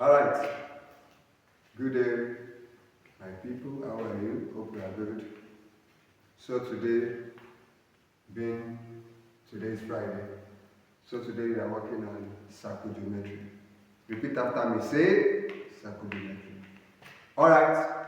Alright, good day, my people. How are you? Hope you are good. So today is Friday. So today we are working on circle geometry. Repeat after me. Say circle geometry. Alright,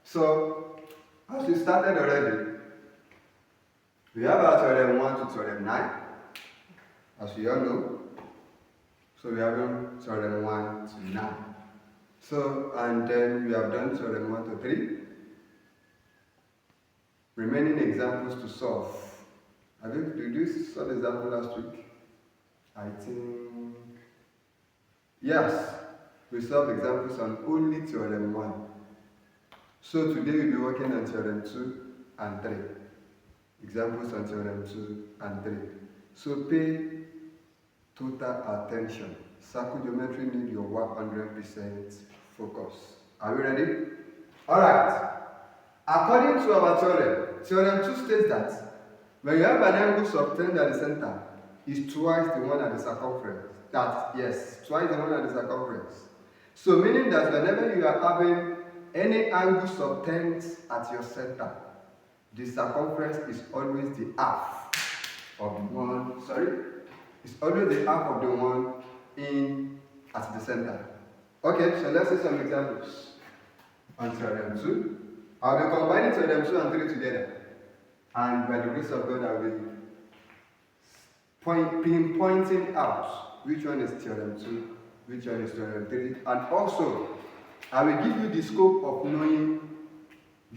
so as we started already, we have our theorem 1 to theorem 9, as we all know. So we have theorem 1 to 9. So, and then we have done theorem 1 to 3. Remaining examples to solve. Did you solve the example last week? I think, yes, we solved examples on only theorem 1. So today we'll be working on theorem 2 and 3. Examples on theorem 2 and 3. So pay total attention. Circle geometry need your 100% focus. Are we ready? Alright. According to our theorem 2 states that when you have an angle subtended at the center, is twice the one at the circumference. Twice the one at the circumference. So meaning that whenever you are having any angle subtended at your center, the circumference is always the half of the one, it's always the half of the one in at the center. Okay, so let's see some examples on theorem 2. I'll be combining theorem 2 and 3 together. And by the grace of God, I will be pointing out which one is theorem 2, which one is theorem 3. And also, I will give you the scope of knowing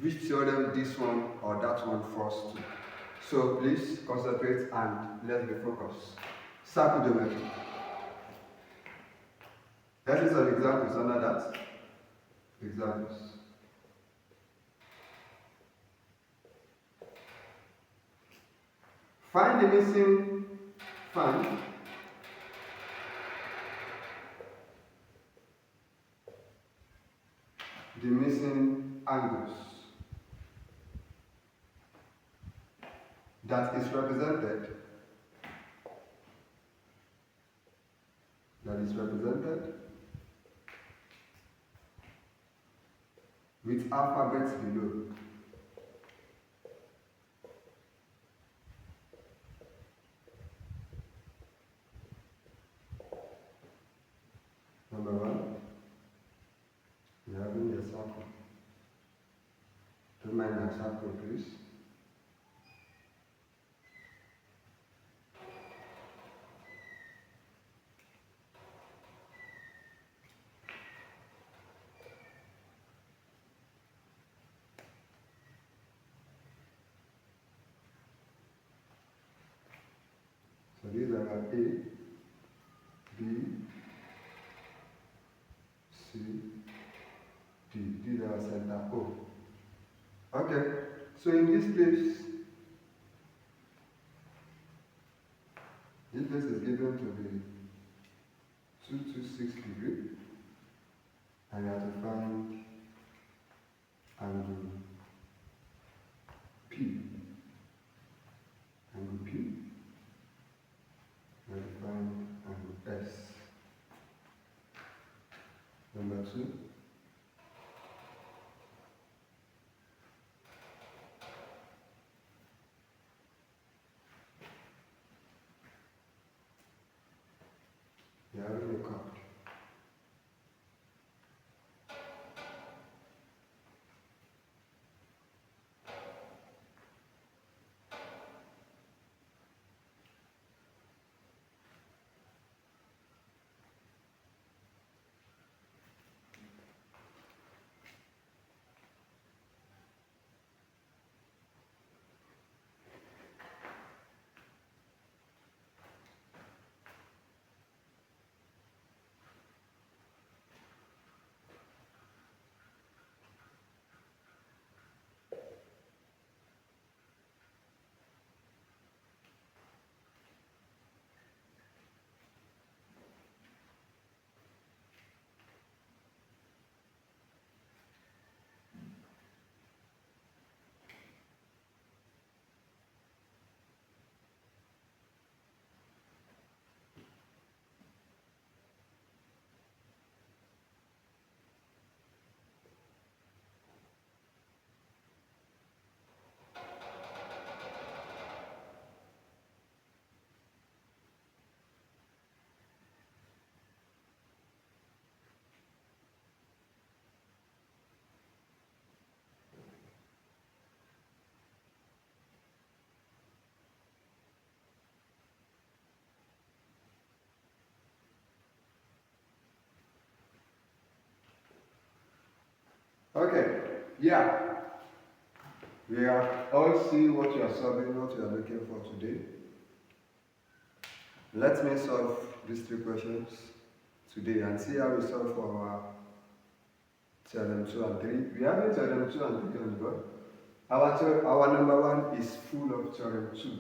which theorem this one or that one falls to. So please concentrate and let's be focused. Circle geometry. Let's see some examples under that. Examples. Find the missing angles that is represented with alphabets below. Number 1, you're having a circle. Don't mind a circle, please. So these are A, B, C, D. These are center O. Okay, so in this place is given to be 226 degrees, and you have to find angle P. Angle P. You have to find angle S. Number 2. You have a chord. Okay, yeah. We are all see what you are solving, what you are looking for today. Let me solve these three questions today and see how we solve for our theorem 2 and 3. We have theorem 2 and 3 on the board. Our number 1 is full of theorem 2.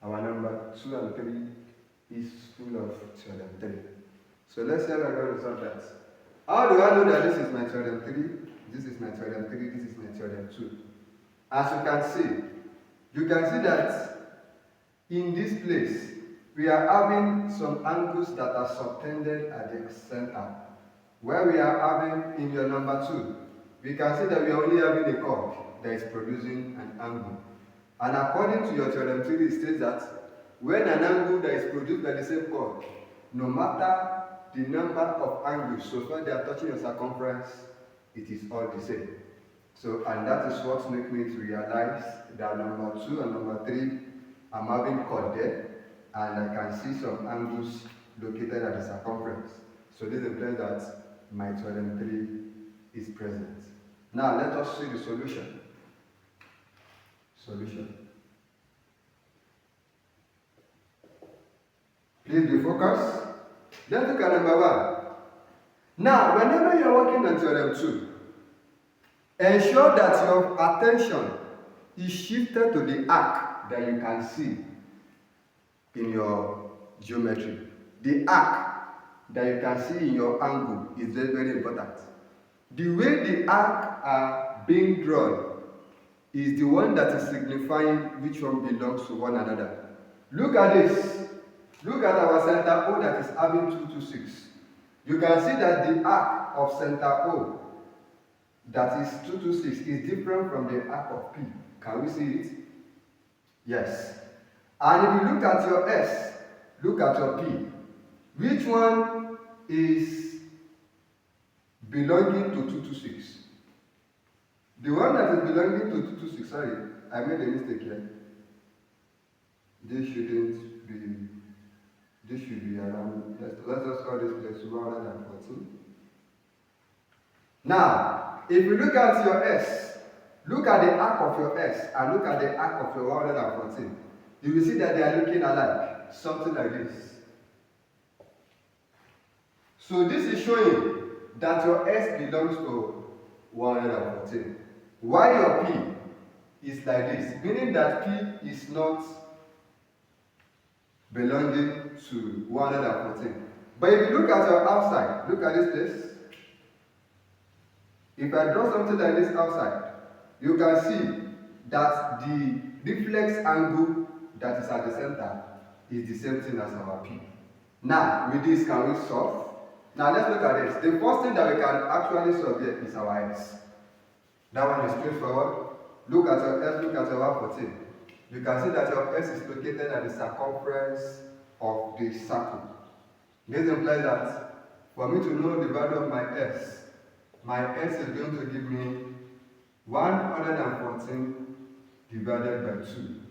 Our number 2 and 3 is full of theorem 3. So let's see how we're going to solve that. How do I know that this is my theorem 3, this is my theorem 3, this is my theorem 2? As you can see that in this place, we are having some angles that are subtended at the center. Where we are having in your number 2, we can see that we are only having a chord that is producing an angle. And according to your theorem 3, it states that when an angle that is produced by the same chord, no matter the number of angles, so far they are touching your circumference, it is all the same. So, and that is what makes me to realize that number 2 and number 3, I'm having chord there, and I can see some angles located at the circumference. So this implies that my theorem 3 is present. Now let us see the solution. Please be focused. Let's look at number 1. Now, whenever you're working on theorem 2, ensure that your attention is shifted to the arc that you can see in your geometry. The arc that you can see in your angle is very, very important. The way the arc are being drawn is the one that is signifying which one belongs to one another. Look at this. Look at our center O that is having 2, 2, 6. You can see that the arc of center O that is 2, 2, 6 is different from the arc of P. Can we see it? Yes. And if you look at your S, look at your P. Which one is belonging to 2, 2, 6? The one that is belonging to 2, 2, 6, sorry, I made a mistake here. This should be around, let's just call this place 114. Now, if you look at your S, look at the arc of your S and look at the arc of your 114. You will see that they are looking alike, something like this. So this is showing that your S belongs to 114. While your P is like this, meaning that P is not belonging to 114. But if you look at your outside, look at this place. If I draw something like this outside, you can see that the reflex angle that is at the center is the same thing as our P. Now, with this, can we solve? Now, let's look at this. The first thing that we can actually solve here is our S. That one is straightforward. Look at your S, look at your 114. You can see that your S is located at the circumference of the circle. This implies that for me to know the value of my S is going to give me 114 divided by 2.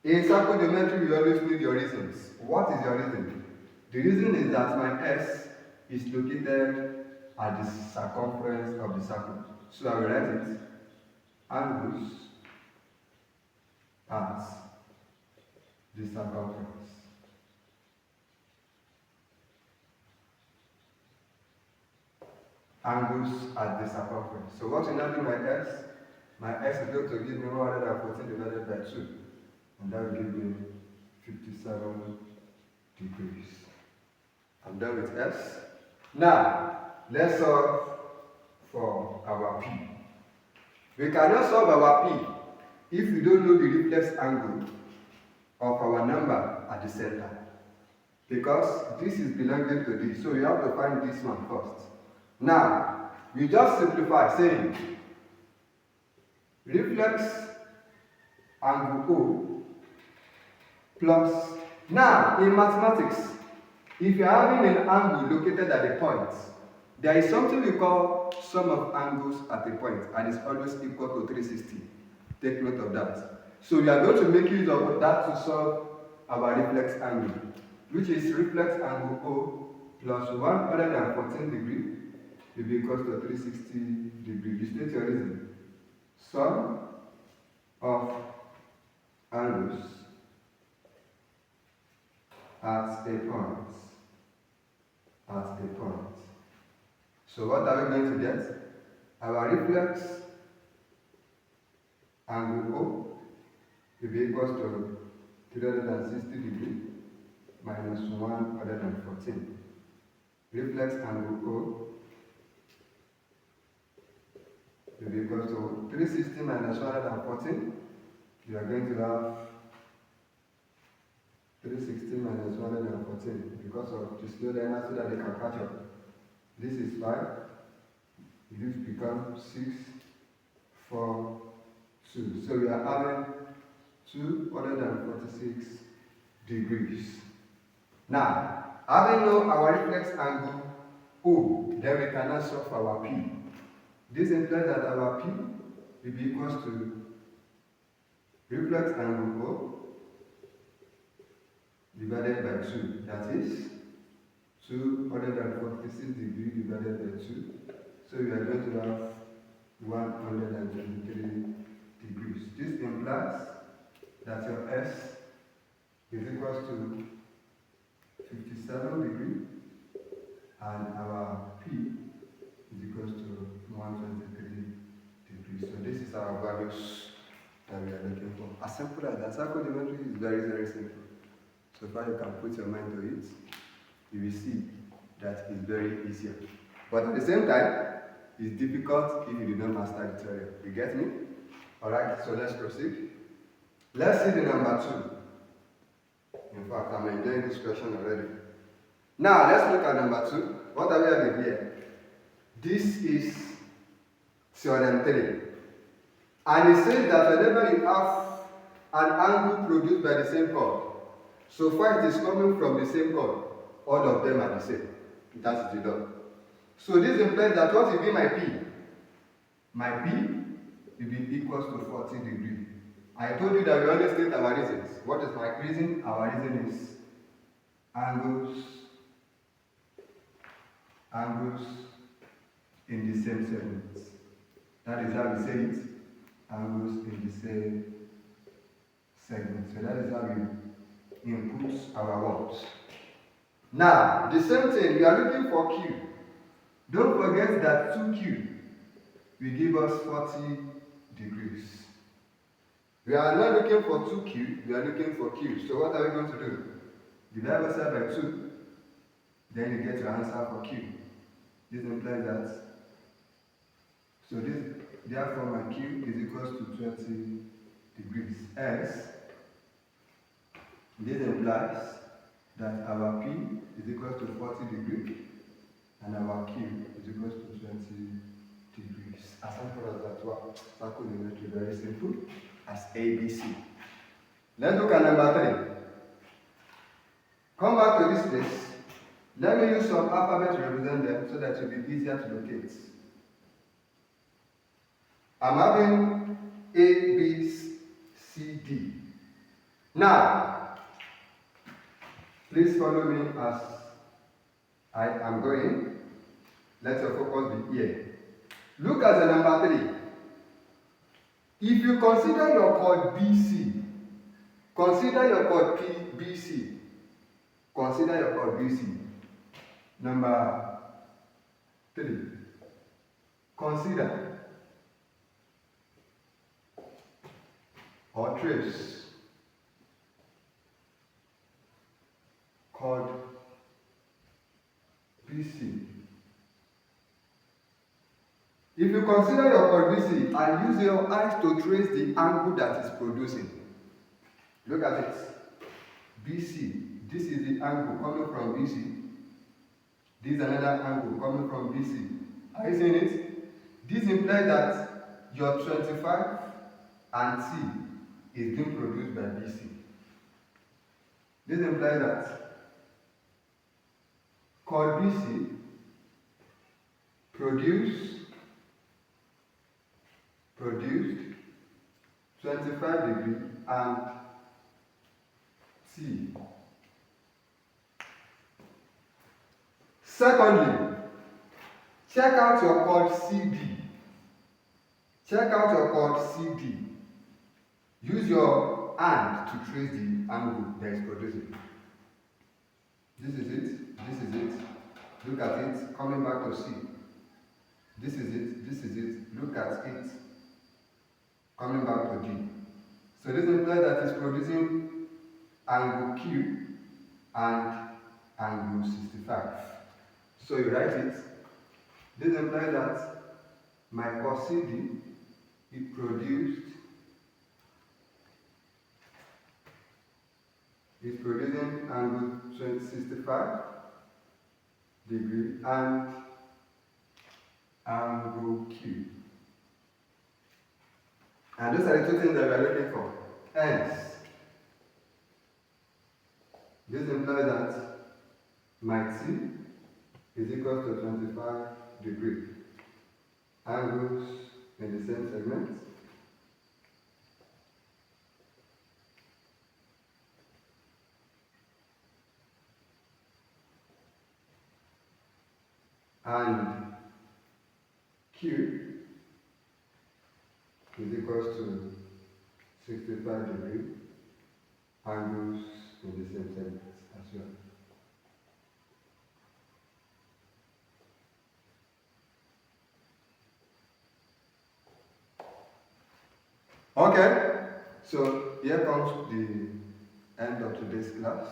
In circle geometry, we always need your reasons. What is your reason? The reason is that my S is located at the circumference of the circle. So I will write it. Angles at the circumference. Angles at the circumference. So what will now be my S? My S is going to give me 114 divided by 2. And that will give me 57 degrees. I'm done with S. Now, let's solve for our P. We cannot solve our P if we don't know the reflex angle of our number at the center. Because this is belonging to this. So we have to find this one first. Now, we just simplify saying reflex angle O plus. Now, in mathematics, if you are having an angle located at a point, there is something we call sum of angles at a point, and it's always equal to 360. Take note of that. So we are going to make use of that to solve our reflex angle, which is reflex angle O plus 114 degrees will be equal to 360 degrees. You state your reason. Sum of angles at a point. So what are we going to get? Our reflex angle O will be equal to 360 degrees minus 114. Reflex angle O will be equal to 360 minus 114. You are going to have 360 minus 114 because of the slow learner so that they can catch up. This is 5. This becomes 6, 4, 2. So we are having 246 degrees. Now, having known our reflex angle O, then we can now solve for our P. This implies that our P will be equal to reflex angle O divided by 2. That is 246 degrees divided by 2. So we are going to have 123 degrees. This implies that your S is equal to 57 degrees and our P is equal to 123 degrees. So this is our values that we are looking for. As simple as that. Trigonometry is very, very simple. So far you can put your mind to it, you will see that it's very easier. But at the same time, it's difficult if you do not master the theory. You get me? Alright, so let's proceed. Let's see the number 2. In fact, I'm enjoying this question already. Now, let's look at number 2. What are we having here? This is theorem 3. And it says that whenever you have an angle produced by the same chord, so far it is coming from the same chord, all of them are the same. That is the law. So this implies that what will be my P? My P will be equal to 40 degrees. I told you that we always state our reasons. What is my reason? Our reason is angles in the same segments. That is how we say it. Angles in the same segment. So that is how we input our words. Now, the same thing, we are looking for Q. Don't forget that 2Q will give us 40 degrees. We are not looking for 2Q, we are looking for Q. So what are we going to do? Divide by 2, then you get your answer for Q. This implies that, so this, therefore my Q is equal to 20 degrees. Else, this implies that our P is equal to 40 degrees and our Q is equal to 20 degrees. As simple as that. Wow. Trigonometry, very simple. As ABC. Let's look at number 3. Come back to this place. Let me use some alphabet to represent them so that it will be easier to locate. I'm having A, B, C, D. Now, please follow me as I am going. Let your focus be here. Look at the number 3. If you consider your chord BC, consider your chord BC. Consider your chord BC. Number 3. Consider or trace chord BC. If you consider your chord BC and use your eyes to trace the angle that is producing, look at it. BC, this is the angle coming from BC. This is another angle coming from BC. Are you seeing it? This implies that your 25 and C is being produced by BC. This implies that chord BC produced 25 degrees and C. Secondly, Check out your chord CD. Check out your chord CD. Use your hand to trace the angle that is producing. This is it. This is it. Look at it. Coming back to C. This is it. This is it. Look at it. Coming back to G. So this implies that it's producing angle Q and angle 65. So you write it. This implies that my cos CD it produced is producing angle 65 degree and angle Q. And those are the two things that we are looking for. Hence, this implies that my T is equal to 25 degrees. Angles in the same segment. And Q is equal to 65 degrees. Angles in the same segment as well. Okay, so here comes the end of today's class.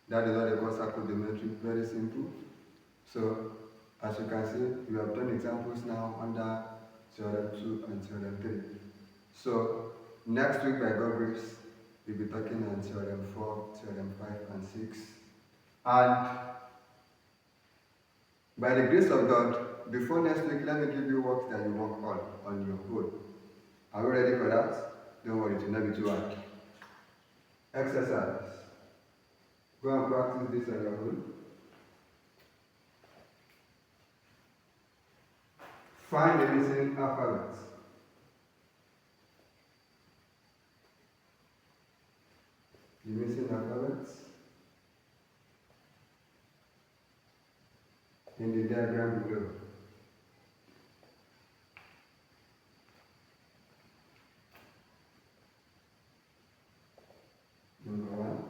That is what they call circumferential, very simple. So, as you can see, we have done examples now under Theorem 2 and Theorem 3. So, next week by God grace, we'll be talking on Theorem 4, Theorem 5 and 6. And by the grace of God, before next week, let me give you work that you work on your own. Are we ready for that? Don't worry, it will not be too hard. Exercise. Go and practice this on your own. Find the missing alphabet. The missing alphabet in the diagram below. Number 1.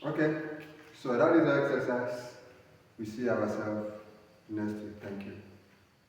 Okay, so that is our exercise. We see ourselves next week. Thank you.